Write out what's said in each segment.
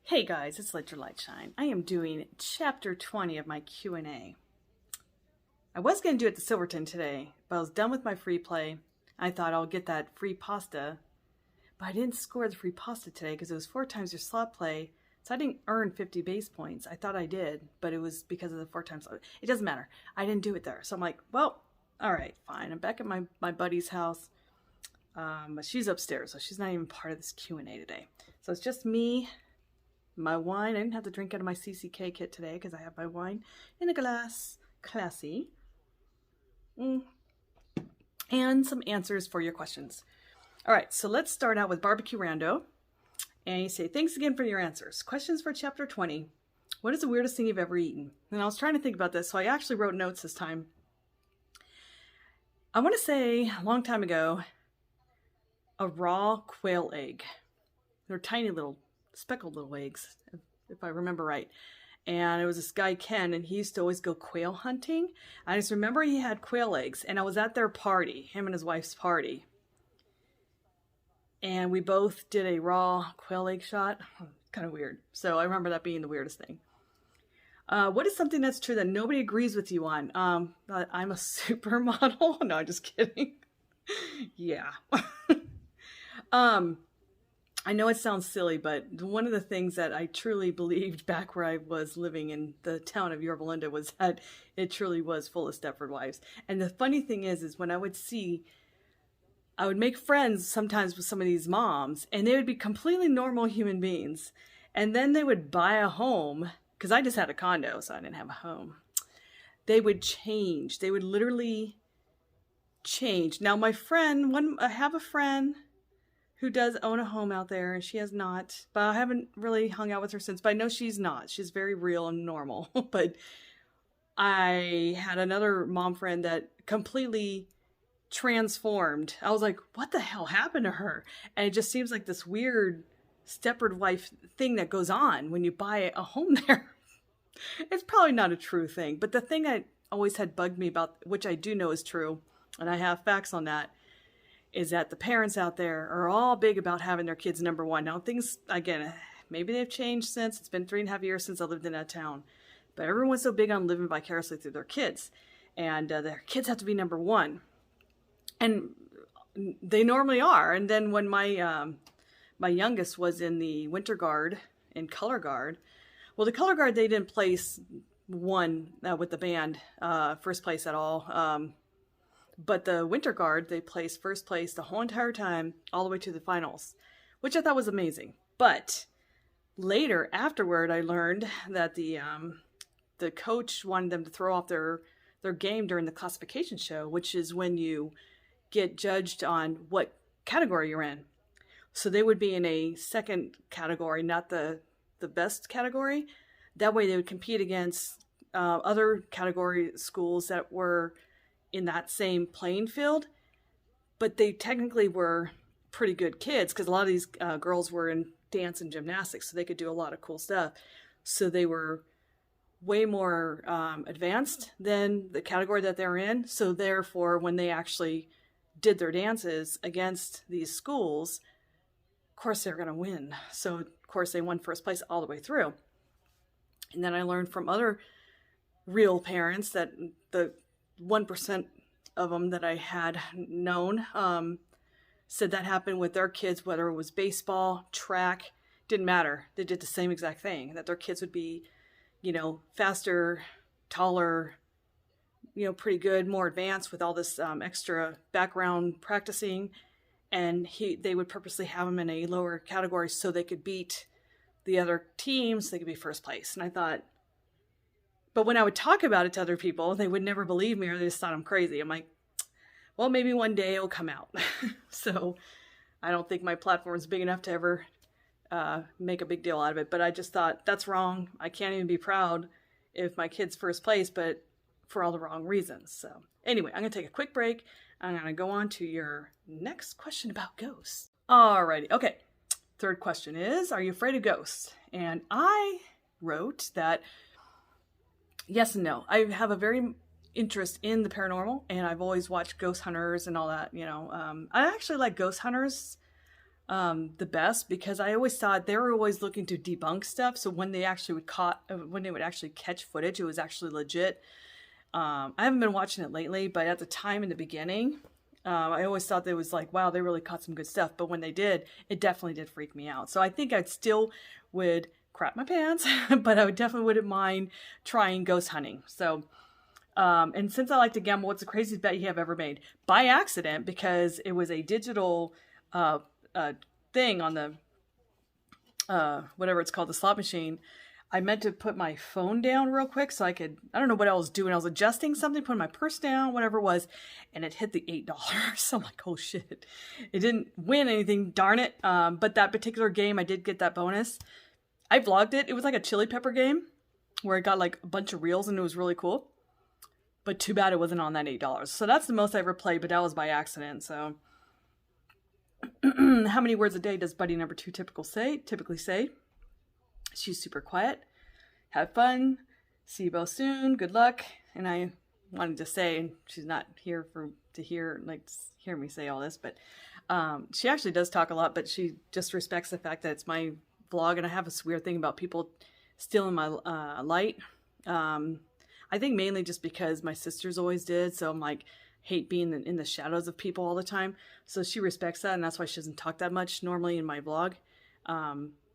Hey guys, it's LetYrLiteShine. I am doing chapter 20 of my Q&A. I was going to do it to Silverton today, but I was done with my free play. I thought I'll get that free pasta, but I didn't score the free pasta today because it was 4 times your slot play, so I didn't earn 50 base points. I thought I did, but it was because of the 4 times. It doesn't matter. I didn't do it there. So I'm like, well, all right, fine. I'm back at my buddy's house, but she's upstairs, so she's not even part of this Q&A today. So it's just me, my wine. I didn't have to drink out of my CCK kit today because I have my wine in a glass. Classy. And some answers for your questions. All right, so let's start out with Barbecue Rando. And you say, thanks again for your answers. Questions for chapter 20. What is the weirdest thing you've ever eaten? And I was trying to think about this, so I actually wrote notes this time. I want to say a long time ago, a raw quail egg. They're tiny little speckled little eggs, if I remember right. And it was this guy, Ken, and he used to always go quail hunting. I just remember he had quail eggs, and I was at their party, him and his wife's party. And we both did a raw quail egg shot. Kind of weird. So I remember that being the weirdest thing. What is something that's true that nobody agrees with you on? That I'm a supermodel? No, I'm just kidding. Yeah. I know it sounds silly, but one of the things that I truly believed back where I was living in the town of Yorba Linda was that it truly was full of Stepford wives. And the funny thing is when I would make friends sometimes with some of these moms, and they would be completely normal human beings. And then they would buy a home, because I just had a condo, so I didn't have a home. They would change. They would literally change. Now, I have a friend who does own a home out there, and she has not, but I haven't really hung out with her since, but I know she's not. She's very real and normal. But I had another mom friend that completely transformed. I was like, what the hell happened to her? And it just seems like this weird Stepford wife thing that goes on when you buy a home there. It's probably not a true thing, but the thing I always had bugged me about, which I do know is true, and I have facts on that, is that the parents out there are all big about having their kids number one. Now things, again, maybe they've changed since. It's been 3.5 years since I lived in that town. But everyone's so big on living vicariously through their kids. And their kids have to be number one. And they normally are. And then when my youngest was in the winter guard, in color guard, well, the color guard, they didn't place one with the band, first place at all. But the winter guard, they placed first place the whole entire time, all the way to the finals, which I thought was amazing. But later, afterward, I learned that the coach wanted them to throw off their game during the classification show, which is when you get judged on what category you're in. So they would be in a second category, not the best category. That way they would compete against other category schools that were in that same playing field, but they technically were pretty good kids because a lot of these girls were in dance and gymnastics, so they could do a lot of cool stuff. So they were way more advanced than the category that they're in. So therefore, when they actually did their dances against these schools, of course they're going to win. So of course they won first place all the way through. And then I learned from other real parents that the 1% of them that I had known said that happened with their kids, whether it was baseball, track, didn't matter. They did the same exact thing, that their kids would be, faster, taller, pretty good, more advanced with all this extra background practicing. And they would purposely have them in a lower category so they could beat the other teams, they could be first place. And I thought, but when I would talk about it to other people, they would never believe me, or they just thought I'm crazy. I'm like, well, maybe one day it'll come out. So I don't think my platform is big enough to ever make a big deal out of it. But I just thought, that's wrong. I can't even be proud if my kid's first place, but for all the wrong reasons. So anyway, I'm going to take a quick break. I'm going to go on to your next question about ghosts. Alrighty. Okay. Third question is, are you afraid of ghosts? And I wrote that yes and no. I have a very interest in the paranormal, and I've always watched Ghost Hunters and all that, I actually like Ghost Hunters the best, because I always thought they were always looking to debunk stuff. So when they actually when they would actually catch footage, it was actually legit. I haven't been watching it lately, but at the time in the beginning, I always thought they was like, wow, they really caught some good stuff. But when they did, it definitely did freak me out. So I think I still would crap my pants, but I definitely wouldn't mind trying ghost hunting. So, and since I like to gamble, what's the craziest bet you have ever made? By accident, because it was a digital thing on the, whatever it's called, the slot machine. I meant to put my phone down real quick so I could, I don't know what I was doing. I was adjusting something, putting my purse down, whatever it was, and it hit the $8. So I'm like, oh shit. It didn't win anything, darn it. But that particular game, I did get that bonus. I vlogged it. It was like a chili pepper game where I got like a bunch of reels and it was really cool. But too bad it wasn't on that $8. So that's the most I ever played, but that was by accident. So how many words a day does buddy number 2 typically say? She's super quiet. Have fun. See you both soon. Good luck. And I wanted to say, and she's not here to hear me say all this, but she actually does talk a lot, but she just respects the fact that it's my vlog, and I have this weird thing about people stealing my light. I think mainly just because my sisters always did, so I'm like, hate being in the shadows of people all the time. So she respects that, and that's why she doesn't talk that much normally in my vlog.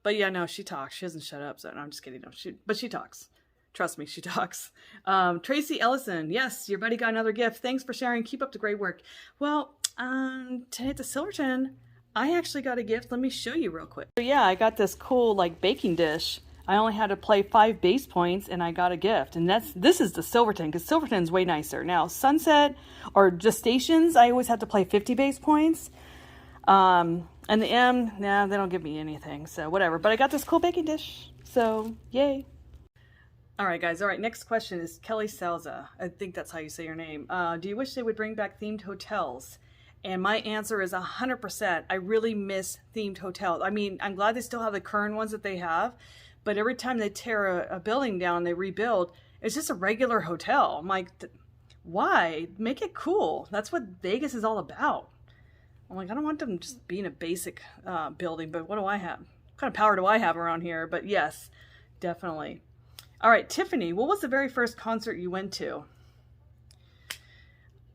But yeah, no, she talks. She doesn't shut up. So no, I'm just kidding. No, but she talks. Trust me, she talks. Tracy Ellison. Yes, your buddy got another gift. Thanks for sharing. Keep up the great work. Well, today at the Silverton, I actually got a gift. Let me show you real quick. So yeah, I got this cool like baking dish. I only had to play 5 base points and I got a gift. And this is the Silverton, because Silverton's way nicer. Now, Sunset or just stations, I always had to play 50 base points. And the M, nah, they don't give me anything, so whatever. But I got this cool baking dish, so yay. All right, guys. All right, next question is Kelly Salza. I think that's how you say your name. Do you wish they would bring back themed hotels? And my answer is 100%. I really miss themed hotels. I mean, I'm glad they still have the current ones that they have, but every time they tear a building down, they rebuild, it's just a regular hotel. I'm like, why? Make it cool. That's what Vegas is all about. I'm like, I don't want them just being a basic building, but what do I have? What kind of power do I have around here? But yes, definitely. All right, Tiffany, what was the very first concert you went to?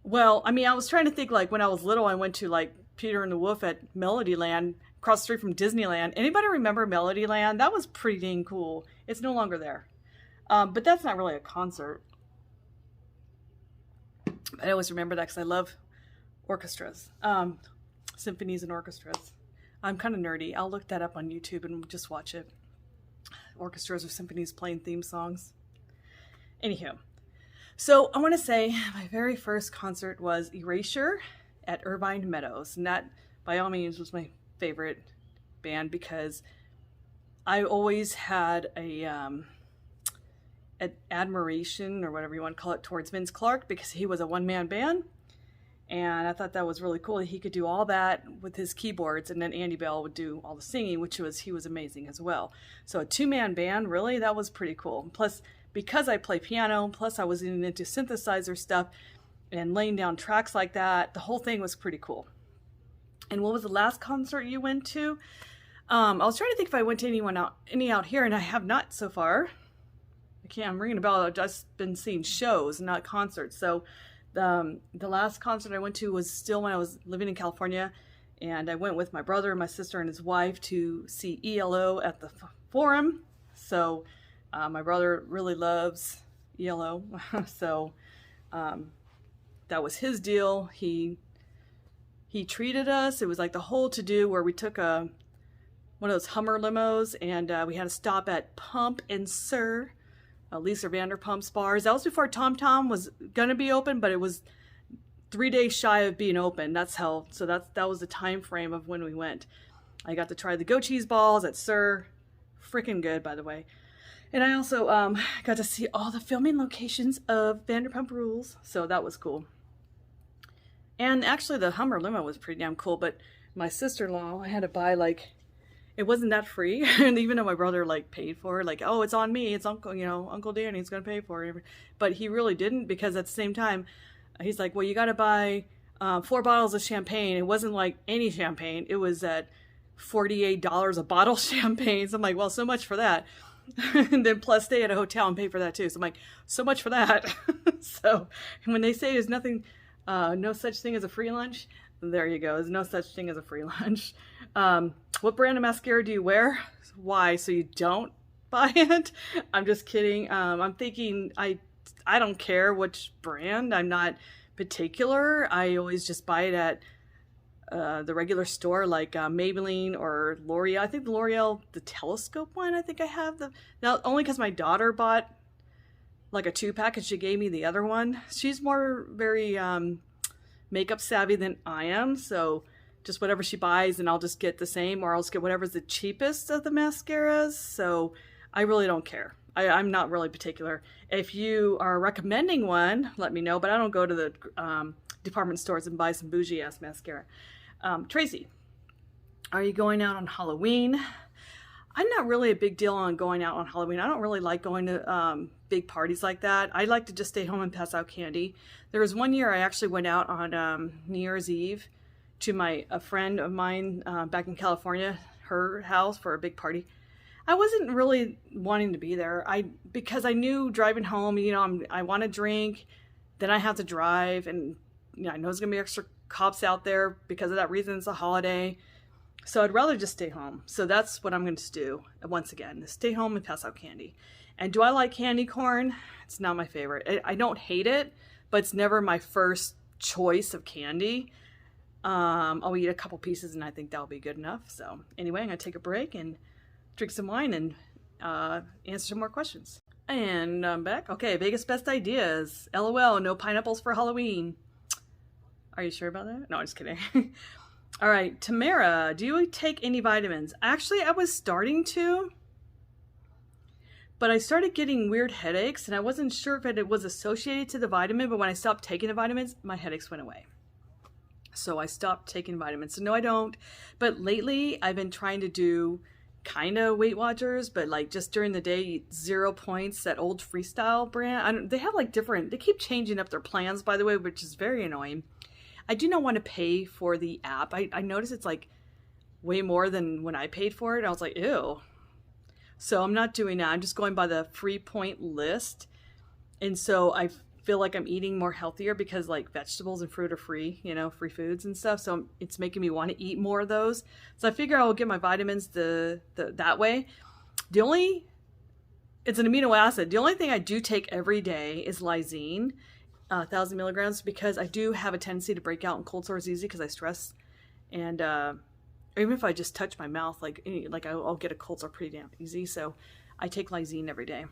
Well, I mean, I was trying to think, like, when I was little, I went to, like, Peter and the Wolf at Melodyland, across the street from Disneyland. Anybody remember Melodyland? That was pretty dang cool. It's no longer there. But that's not really a concert. I always remember that because I love orchestras. Symphonies and orchestras. I'm kind of nerdy. I'll look that up on YouTube and just watch it. Orchestras or symphonies playing theme songs. Anywho, so I want to say my very first concert was Erasure at Irvine Meadows, and that by all means was my favorite band because I always had an admiration, or whatever you want to call it, towards Vince Clarke, because he was a one-man band. And I thought that was really cool that he could do all that with his keyboards, and then Andy Bell would do all the singing, he was amazing as well. So a 2-man band, really, that was pretty cool. Plus, because I play piano, plus I was into synthesizer stuff and laying down tracks like that, the whole thing was pretty cool. And what was the last concert you went to? I was trying to think if I went to any out here, and I have not so far. I'm ringing a bell. I've just been seeing shows, not concerts. So the last concert I went to was still when I was living in California, and I went with my brother, my sister, and his wife to see ELO at the Forum. So my brother really loves ELO, so that was his deal. He treated us. It was like the whole to-do where we took one of those Hummer limos, and we had to stop at Pump and Sir, Lisa Vanderpump's bars. That was before Tom Tom was gonna be open, but it was 3 days shy of being open. That was the time frame of when we went. I got to try the goat cheese balls at Sir, freaking good, by the way. And I also got to see all the filming locations of Vanderpump Rules, so that was cool. And actually, the Hummer limo was pretty damn cool. But my sister-in-law, I had to buy it wasn't that free, and even though my brother paid for it, oh, it's on me, it's Uncle Danny's gonna pay for it, but he really didn't, because at the same time, he's like, well, you gotta buy 4 bottles of champagne. It wasn't like any champagne. It was at $48 a bottle of champagne. So I'm like, well, so much for that. And then plus stay at a hotel and pay for that too. So I'm like, so much for that. So when they say there's nothing, no such thing as a free lunch, there you go. There's no such thing as a free lunch. What brand of mascara do you wear? Why? So you don't buy it? I'm just kidding. I'm thinking I don't care which brand. I'm not particular. I always just buy it at the regular store, like Maybelline or L'Oreal. I think the L'Oreal, the telescope one, I think I have now only because my daughter bought like a 2-pack and she gave me the other one. She's more very makeup savvy than I am, so just whatever she buys and I'll just get the same, or I'll just get whatever's the cheapest of the mascaras. So I really don't care. I'm not really particular. If you are recommending one, let me know, but I don't go to the department stores and buy some bougie ass mascara. Tracy, are you going out on Halloween? I'm not really a big deal on going out on Halloween. I don't really like going to big parties like that. I like to just stay home and pass out candy. There was one year I actually went out on New Year's Eve to a friend of mine back in California, her house, for a big party. I wasn't really wanting to be there. Because I knew driving home, I want to drink, then I have to drive, and I know there's gonna be extra cops out there because of that reason. It's a holiday, so I'd rather just stay home. So that's what I'm going to do once again: is stay home and pass out candy. And do I like candy corn? It's not my favorite. I don't hate it, but it's never my first choice of candy. I'll eat a couple pieces and I think that'll be good enough. So anyway, I'm gonna take a break and drink some wine and answer some more questions. And I'm back. Okay, Vegas best ideas. LOL, no pineapples for Halloween. Are you sure about that? No, I'm just kidding. All right, Tamara, do you take any vitamins? Actually, I was starting to, but I started getting weird headaches, and I wasn't sure if it was associated to the vitamin, but when I stopped taking the vitamins, my headaches went away. So I stopped taking vitamins. So no, I don't. But lately, I've been trying to do kind of Weight Watchers, but like just during the day, 0 points, that old Freestyle brand. They have like they keep changing up their plans, by the way, which is very annoying. I do not want to pay for the app. I noticed it's like way more than when I paid for it. I was like, ew. So I'm not doing that. I'm just going by the free point list. And so I feel like I'm eating more healthier because like vegetables and fruit are free, free foods and stuff. So it's making me want to eat more of those. So I figure I'll get my vitamins that way. It's an amino acid. The only thing I do take every day is lysine. 1,000 milligrams, because I do have a tendency to break out in cold sores easy because I stress, and even if I just touch my mouth, like I'll get a cold sore pretty damn easy. So I take lysine every day.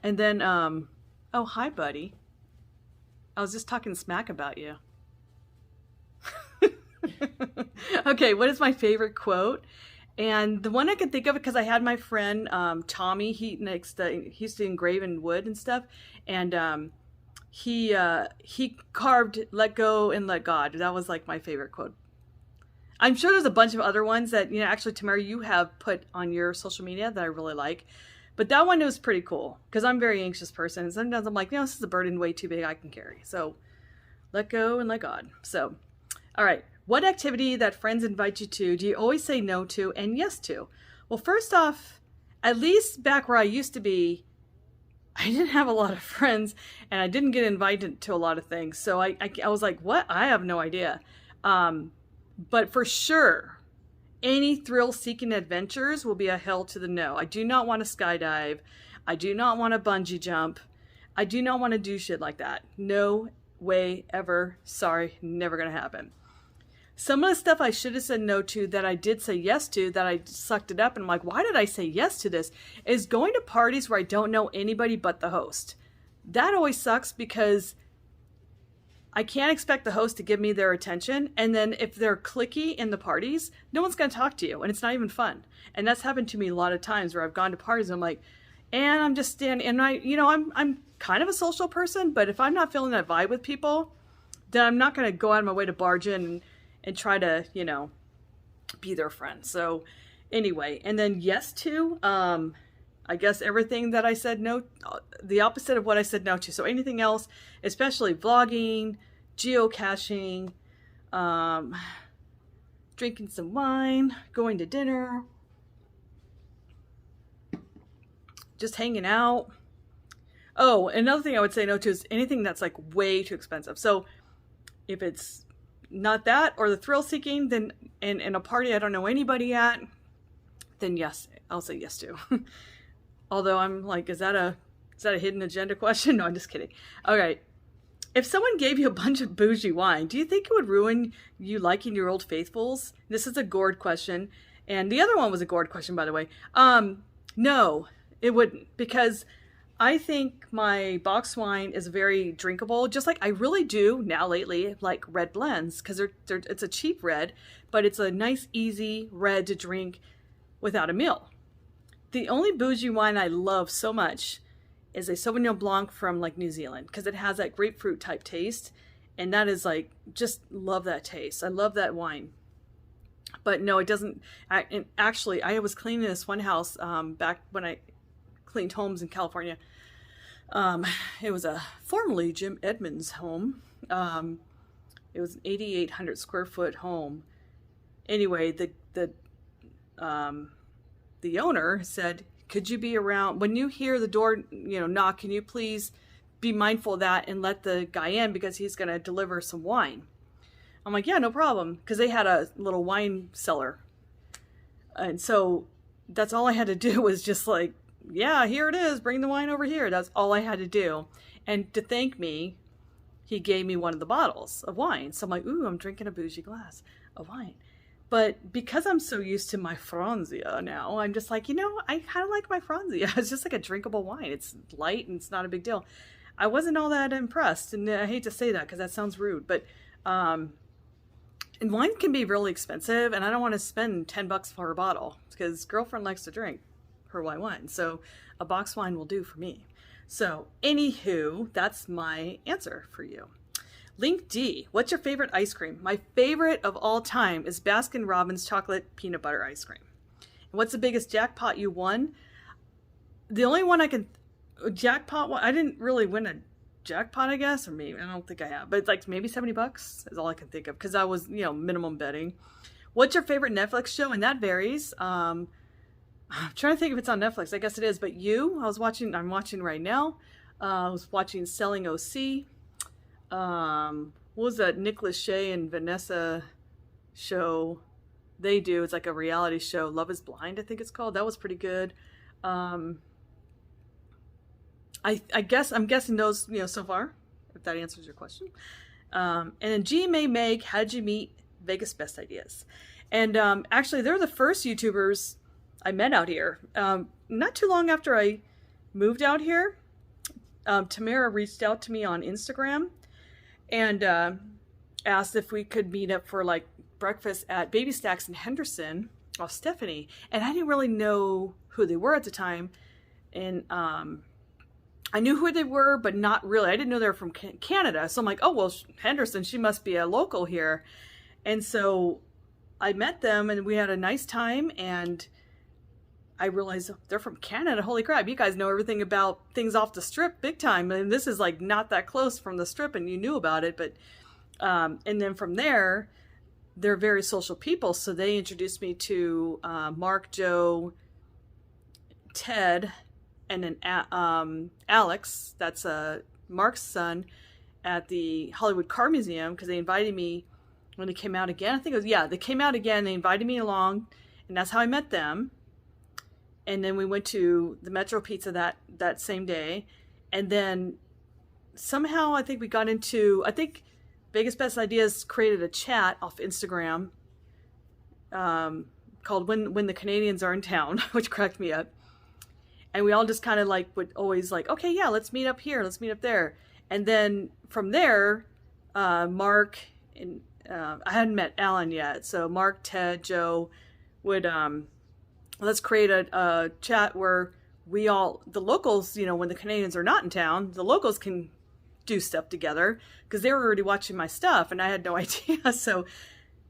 And then, oh hi buddy, I was just talking smack about you. Okay, what is my favorite quote? And the one I could think of, because I had my friend Tommy, he used to engrave in wood and stuff, and he carved "Let go and let God." That was like my favorite quote. I'm sure there's a bunch of other ones that actually, Tamara, you have put on your social media that I really like, but that one was pretty cool because I'm a very anxious person, and sometimes I'm like, this is a burden way too big I can carry. So let go and let God. So, all right. What activity that friends invite you to do you always say no to and yes to? Well, first off, at least back where I used to be, I didn't have a lot of friends and I didn't get invited to a lot of things. So I was like, what? I have no idea. But for sure, any thrill-seeking adventures will be a hell to the no. I do not want to skydive. I do not want to bungee jump. I do not want to do shit like that. No way ever. Sorry, never going to happen. Some of the stuff I should have said no to that I did say yes to, that I sucked it up and I'm like, why did I say yes to this, is going to parties where I don't know anybody but the host. That always sucks because I can't expect the host to give me their attention. And then if they're cliquey in the parties, no one's going to talk to you and it's not even fun. And that's happened to me a lot of times where I've gone to parties and I'm like, and I'm just standing, and I'm kind of a social person, but if I'm not feeling that vibe with people, then I'm not going to go out of my way to barge in and try to, be their friend. So anyway, and then yes to, I guess everything that I said no, the opposite of what I said no to. So anything else, especially vlogging, geocaching, drinking drinking some wine, going to dinner, just hanging out. Oh, another thing I would say no to is anything that's like way too expensive. So if it's not that or the thrill seeking, then in a party I don't know anybody at, then yes, I'll say yes to. Although I'm like, is that a hidden agenda question? No, I'm just kidding. Okay. If someone gave you a bunch of bougie wine, do you think it would ruin you liking your old faithfuls? This is a gourd question. And the other one was a gourd question, by the way. No, it wouldn't, because I think my box wine is very drinkable, just like I really do now lately, like red blends, because it's a cheap red, but it's a nice, easy red to drink without a meal. The only bougie wine I love so much is a Sauvignon Blanc from like New Zealand, because it has that grapefruit type taste, and that is like, just love that taste. I love that wine. But no, it doesn't. And actually, I was cleaning this one house back when I cleaned homes in California. It was a formerly Jim Edmonds home. It was an 8,800 square foot home. Anyway, the owner said, could you be around when you hear the door, knock, can you please be mindful of that and let the guy in, because he's going to deliver some wine. I'm like, yeah, no problem. Because they had a little wine cellar. And so that's all I had to do was just like, yeah, here it is. Bring the wine over here. That's all I had to do. And to thank me, he gave me one of the bottles of wine. So I'm like, ooh, I'm drinking a bougie glass of wine. But because I'm so used to my Franzia now, I'm just like, I kind of like my Franzia. It's just like a drinkable wine. It's light and it's not a big deal. I wasn't all that impressed. And I hate to say that because that sounds rude. But and wine can be really expensive. And I don't want to spend $10 for a bottle because girlfriend likes to drink her white wine. So a box wine will do for me. So anywho, that's my answer for you. Link D, what's your favorite ice cream? My favorite of all time is Baskin-Robbins chocolate peanut butter ice cream. And what's the biggest jackpot you won? The only one I didn't really win a jackpot, I guess, or maybe, I don't think I have, but it's like maybe $70 is all I can think of, because I was, minimum betting. What's your favorite Netflix show? And that varies. I'm trying to think if it's on Netflix. I guess it is, but I'm watching right now. I was watching Selling OC. What was that Nick Lachey and Vanessa show they do? It's like a reality show, Love is Blind, I think it's called. That was pretty good. I guess I'm guessing those, so far, if that answers your question. And then G May Meg, how'd you meet Vegas Best Ideas? And actually, they're the first YouTubers I met out here. Not too long after I moved out here, Tamara reached out to me on Instagram and asked if we could meet up for like breakfast at Baby Stacks in Henderson off Stephanie. And I didn't really know who they were at the time. And I knew who they were, but not really. I didn't know they were from Canada. So I'm like, oh, well, Henderson, she must be a local here. And so I met them and we had a nice time. And I realized they're from Canada. Holy crap, you guys know everything about things off the strip big time. And this is like not that close from the strip and you knew about it. But and then from there, they're very social people. So they introduced me to Mark, Joe, Ted, and then Alex, that's Mark's son, at the Hollywood Car Museum, because they invited me when they came out again. I think it was, they came out again. They invited me along, and that's how I met them. And then we went to the Metro Pizza that same day. And then somehow I think we got into, Vegas Best Ideas created a chat off Instagram called When the Canadians Are in Town, which cracked me up. And we all just kind of like would always like, okay, yeah, let's meet up here. Let's meet up there. And then from there, Mark and I hadn't met Alan yet. So Mark, Ted, Joe would, let's create a chat where the locals, when the Canadians are not in town, the locals can do stuff together, because they were already watching my stuff and I had no idea. So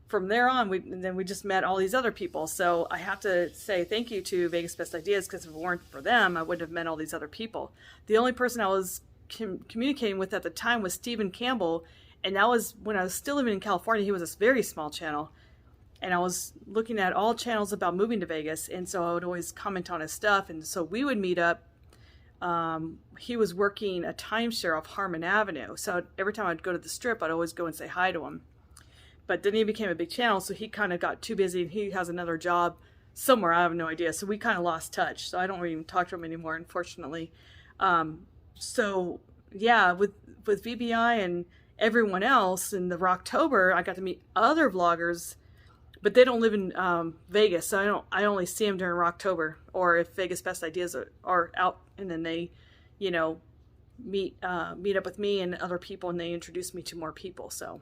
from there on, we just met all these other people. So I have to say thank you to Vegas Best Ideas, because if it weren't for them, I wouldn't have met all these other people. The only person I was communicating with at the time was Stephen Campbell, and that was when I was still living in California. He was a very small channel, and I was looking at all channels about moving to Vegas, and so I would always comment on his stuff, and so we would meet up. He was working a timeshare off Harmon Avenue, so every time I'd go to the Strip, I'd always go and say hi to him. But then he became a big channel, so he kind of got too busy, and he has another job somewhere, I have no idea, so we kind of lost touch, so I don't even talk to him anymore, unfortunately. So yeah, with VBI and everyone else in the Rocktober, I got to meet other vloggers, but they don't live in Vegas, so I only see them during Rocktober, or if Vegas Best Ideas are out, and then they, you know, meet up with me and other people, and they introduce me to more people. So,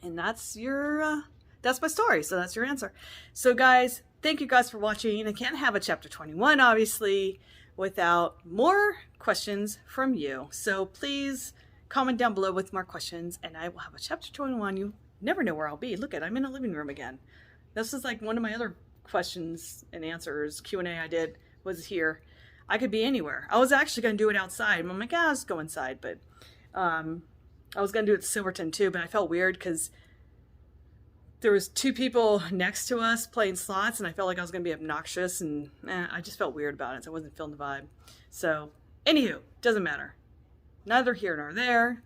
and that's my story. So that's your answer. So guys, thank you guys for watching. I can't have a chapter 21, obviously, without more questions from you. So please comment down below with more questions, and I will have a chapter 21. You never know where I'll be. Look I'm in a living room again. This is like one of my other questions and answers Q&A I did was here. I could be anywhere. I was actually going to do it outside. I'm like, let's go inside. But I was going to do it at Silverton too, but I felt weird because there was 2 people next to us playing slots, and I felt like I was going to be obnoxious, and I just felt weird about it, so I wasn't feeling the vibe. So, anywho, doesn't matter. Neither here nor there.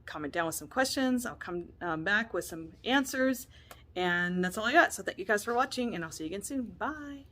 Comment down with some questions. I'll come back with some answers, and that's all I got. So thank you guys for watching, and I'll see you again soon. Bye.